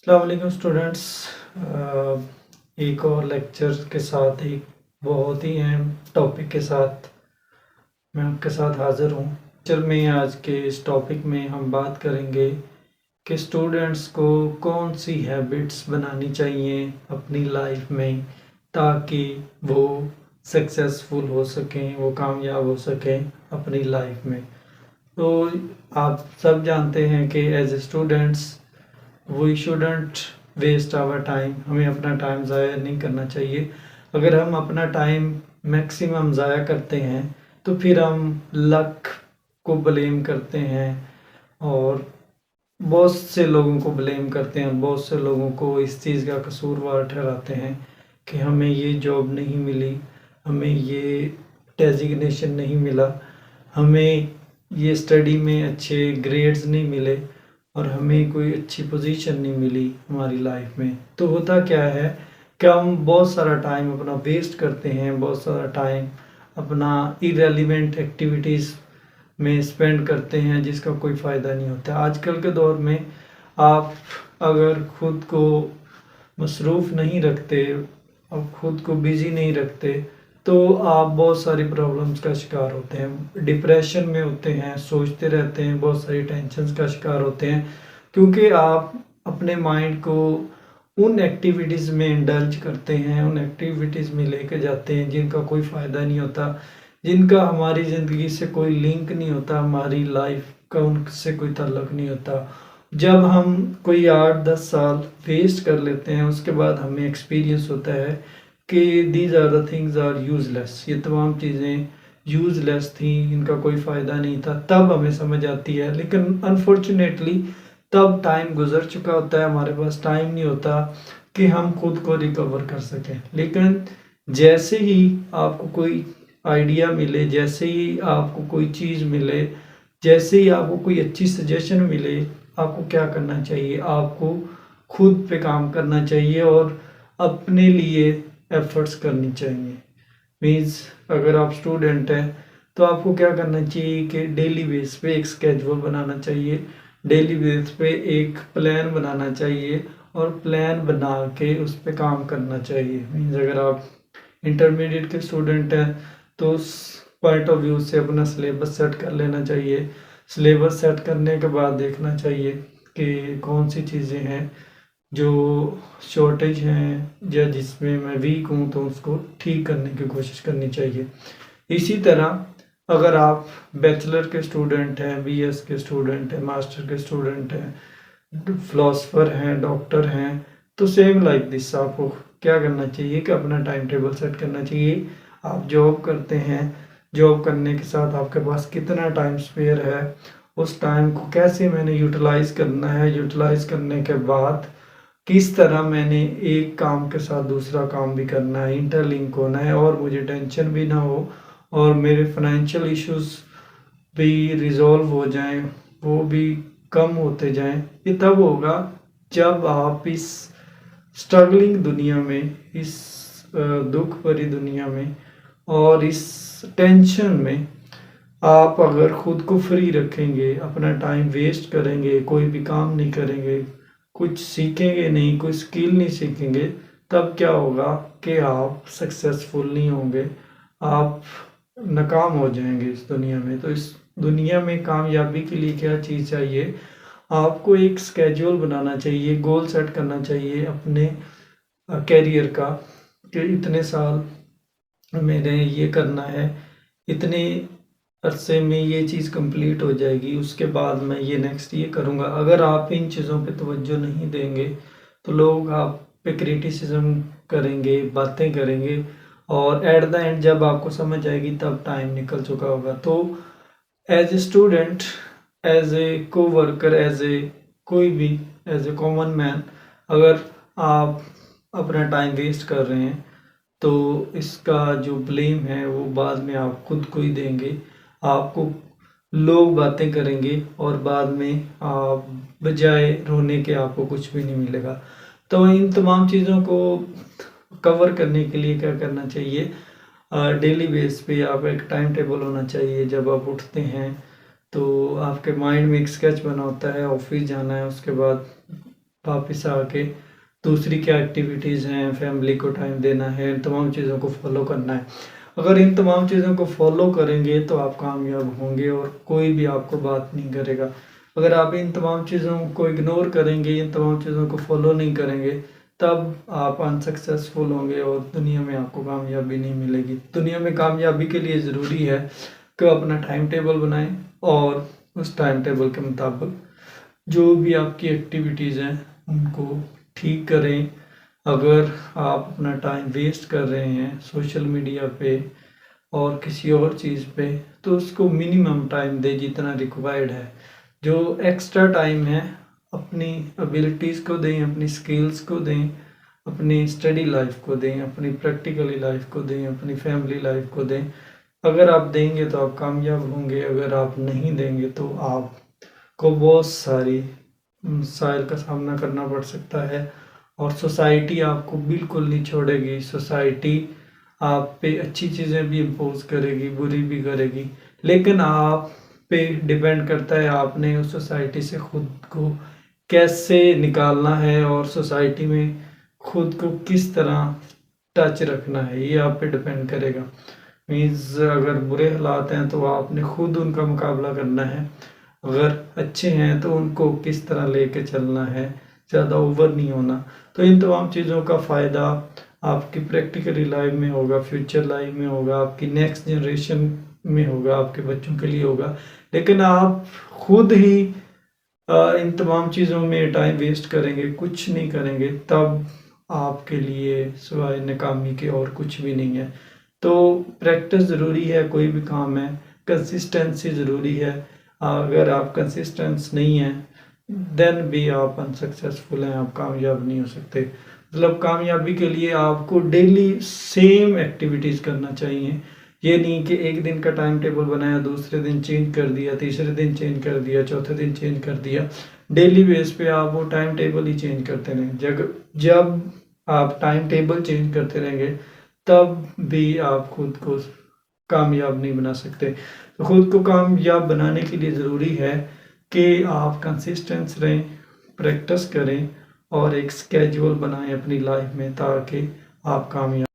अस्सलाम वालेकुम स्टूडेंट्स। एक और लेक्चर के साथ एक बहुत ही अहम टॉपिक के साथ मैं आपके साथ हाज़िर हूँ। लेक्चर में आज के इस टॉपिक में हम बात करेंगे कि स्टूडेंट्स को कौन सी हैबिट्स बनानी चाहिए अपनी लाइफ में ताकि वो सक्सेसफुल हो सकें, वो कामयाब हो सकें अपनी लाइफ में। तो आप सब जानते हैं कि as a students we shouldn't waste our time. हमें अपना टाइम ज़ाया नहीं करना चाहिए। अगर हम अपना टाइम मैक्सिमम ज़ाया करते हैं तो फिर हम लक को ब्लेम करते हैं और बहुत से लोगों को ब्लेम करते हैं, बहुत से लोगों को इस चीज़ का कसूरवार ठहराते हैं कि हमें ये जॉब नहीं मिली, हमें ये डेजिग्नेशन नहीं मिला, हमें ये स्टडी में अच्छे ग्रेड्स नहीं मिले और हमें कोई अच्छी पोजीशन नहीं मिली हमारी लाइफ में। तो होता क्या है कि हम बहुत सारा टाइम अपना वेस्ट करते हैं, बहुत सारा टाइम अपना इरेलीवेंट एक्टिविटीज़ में स्पेंड करते हैं जिसका कोई फ़ायदा नहीं होता। आजकल के दौर में आप अगर खुद को मसरूफ़ नहीं रखते, आप खुद को बिज़ी नहीं रखते तो आप बहुत सारी प्रॉब्लम्स का शिकार होते हैं, डिप्रेशन में होते हैं, सोचते रहते हैं, बहुत सारी टेंशन्स का शिकार होते हैं क्योंकि आप अपने माइंड को उन एक्टिविटीज़ में इंडल्ज करते हैं, उन एक्टिविटीज़ में लेके जाते हैं जिनका कोई फ़ायदा नहीं होता, जिनका हमारी ज़िंदगी से कोई लिंक नहीं होता, हमारी लाइफ का उनसे कोई ताल्लुक़ नहीं होता। जब हम कोई 8-10 साल वेस्ट कर लेते हैं उसके बाद हमें एक्सपीरियंस होता है कि these are the things are useless, ये तमाम चीज़ें यूज़लेस थी, इनका कोई फ़ायदा नहीं था, तब हमें समझ आती है। लेकिन अनफॉर्चुनेटली तब टाइम गुज़र चुका होता है, हमारे पास टाइम नहीं होता कि हम खुद को रिकवर कर सकें। लेकिन जैसे ही आपको कोई आइडिया मिले, जैसे ही आपको कोई चीज़ मिले, जैसे ही आपको कोई अच्छी सजेशन मिले, आपको क्या करना चाहिए? आपको खुद पे काम करना चाहिए और अपने लिए एफ़र्ट्स करनी चाहिए। मीन्स अगर आप स्टूडेंट हैं तो आपको क्या करना चाहिए कि डेली बेस पे एक स्केड्यूल बनाना चाहिए, डेली बेस पे एक प्लान बनाना चाहिए और प्लान बना के उस पे काम करना चाहिए। मीन्स अगर आप इंटरमीडिएट के स्टूडेंट हैं तो उस पॉइंट ऑफ व्यू से अपना सिलेबस सेट कर लेना चाहिए। सिलेबस सेट करने के बाद देखना चाहिए कि कौन सी चीज़ें हैं जो शॉर्टेज हैं या जिसमें मैं वीक हूँ तो उसको ठीक करने की कोशिश करनी चाहिए। इसी तरह अगर आप बैचलर के स्टूडेंट हैं, बीएस के स्टूडेंट हैं, मास्टर के स्टूडेंट हैं, फिलोसफर हैं, डॉक्टर हैं, तो सेम लाइक दिस आपको क्या करना चाहिए कि अपना टाइम टेबल सेट करना चाहिए। आप जॉब करते हैं, जॉब करने के साथ आपके पास कितना टाइम स्पेयर है, उस टाइम को कैसे मैंने यूटिलाइज़ करना है, यूटिलाइज़ करने के बाद किस तरह मैंने एक काम के साथ दूसरा काम भी करना है, इंटरलिंक होना है और मुझे टेंशन भी ना हो और मेरे फाइनेंशियल इश्यूज़ भी रिज़ॉल्व हो जाएं, वो भी कम होते जाएं। ये तब होगा जब आप इस स्ट्रगलिंग दुनिया में, इस दुख भरी दुनिया में और इस टेंशन में आप अगर खुद को फ्री रखेंगे, अपना टाइम वेस्ट करेंगे, कोई भी काम नहीं करेंगे, कुछ सीखेंगे नहीं, कोई स्किल नहीं सीखेंगे, तब क्या होगा कि आप सक्सेसफुल नहीं होंगे, आप नाकाम हो जाएंगे इस दुनिया में। तो इस दुनिया में कामयाबी के लिए क्या चीज़ चाहिए? आपको एक स्केड्यूल बनाना चाहिए, गोल सेट करना चाहिए अपने कैरियर का कि इतने साल मैंने ये करना है, इतने अरसे में ये चीज़ कंप्लीट हो जाएगी, उसके बाद मैं ये नेक्स्ट ये करूँगा। अगर आप इन चीज़ों पे तवज्जो नहीं देंगे तो लोग आप पे क्रिटिसिज्म करेंगे, बातें करेंगे और एट द एंड जब आपको समझ आएगी तब टाइम निकल चुका होगा। तो as a student, as a coworker, as a कोई भी, एज ए कॉमन मैन, अगर आप अपना टाइम वेस्ट कर रहे हैं तो इसका जो ब्लेम है वो बाद में आप खुद को ही देंगे। आपको लोग बातें करेंगे और बाद में आप बजाय रोने के आपको कुछ भी नहीं मिलेगा। तो इन तमाम चीज़ों को कवर करने के लिए क्या करना चाहिए? डेली बेस पे आप एक टाइम टेबल होना चाहिए। जब आप उठते हैं तो आपके माइंड में एक स्केच बना होता है, ऑफिस जाना है, उसके बाद वापस आके दूसरी क्या एक्टिविटीज़ हैं, फैमिली को टाइम देना है, इन तमाम चीज़ों को फॉलो करना है। अगर इन तमाम चीज़ों को फॉलो करेंगे तो आप कामयाब होंगे और कोई भी आपको बात नहीं करेगा। अगर आप इन तमाम चीज़ों को इग्नोर करेंगे, इन तमाम चीज़ों को फॉलो नहीं करेंगे, तब आप अनसक्सेसफुल होंगे और दुनिया में आपको कामयाबी नहीं मिलेगी। दुनिया में कामयाबी के लिए ज़रूरी है कि अपना टाइम टेबल बनाएं और उस टाइम टेबल के मुताबिक जो भी आपकी एक्टिविटीज़ हैं उनको ठीक करें। अगर आप अपना टाइम वेस्ट कर रहे हैं सोशल मीडिया पे और किसी और चीज़ पे, तो उसको मिनिमम टाइम दें जितना रिक्वायर्ड है। जो एक्स्ट्रा टाइम है अपनी एबिलिटीज़ को दें, अपनी स्किल्स को दें, अपनी स्टडी लाइफ को दें, अपनी प्रैक्टिकली लाइफ को दें, अपनी फैमिली लाइफ को दें। अगर आप देंगे तो आप कामयाब होंगे, अगर आप नहीं देंगे तो आपको बहुत सारी मसाइल का सामना करना पड़ सकता है और सोसाइटी आपको बिल्कुल नहीं छोड़ेगी। सोसाइटी आप पे अच्छी चीज़ें भी इम्पोज करेगी, बुरी भी करेगी, लेकिन आप पे डिपेंड करता है आपने उस सोसाइटी से खुद को कैसे निकालना है और सोसाइटी में खुद को किस तरह टच रखना है, ये आप पे डिपेंड करेगा। मीन्स अगर बुरे हालात हैं तो आपने खुद उनका मुकाबला करना है, अगर अच्छे हैं तो उनको किस तरह लेके चलना है, ज़्यादा ओवर नहीं होना। तो इन तमाम चीज़ों का फ़ायदा आपकी प्रैक्टिकली लाइफ में होगा, फ्यूचर लाइफ में होगा, आपकी नेक्स्ट जनरेशन में होगा, आपके बच्चों के लिए होगा। लेकिन आप खुद ही इन तमाम चीज़ों में टाइम वेस्ट करेंगे, कुछ नहीं करेंगे, तब आपके लिए सिवाय नाकामी के और कुछ भी नहीं है। तो प्रैक्टिस ज़रूरी है, कोई भी काम है, कंसिस्टेंसी ज़रूरी है। अगर आप कंसिस्टेंस नहीं हैं देन भी आप अनसक्सेसफुल हैं, आप कामयाब नहीं हो सकते। मतलब कामयाबी के लिए आपको डेली सेम एक्टिविटीज़ करना चाहिए। ये नहीं कि एक दिन का टाइम टेबल बनाया, दूसरे दिन चेंज कर दिया, तीसरे दिन चेंज कर दिया, चौथे दिन चेंज कर दिया। डेली बेस पे आप वो टाइम टेबल ही चेंज करते रहें। जब आप टाइम टेबल चेंज करते रहेंगे तब भी आप खुद को कामयाब नहीं बना सकते। तो खुद को कामयाब बनाने के लिए ज़रूरी है कि आप कंसिस्टेंस रहें, प्रैक्टिस करें और एक स्केड्यूल बनाएं अपनी लाइफ में, ताकि आप कामयाब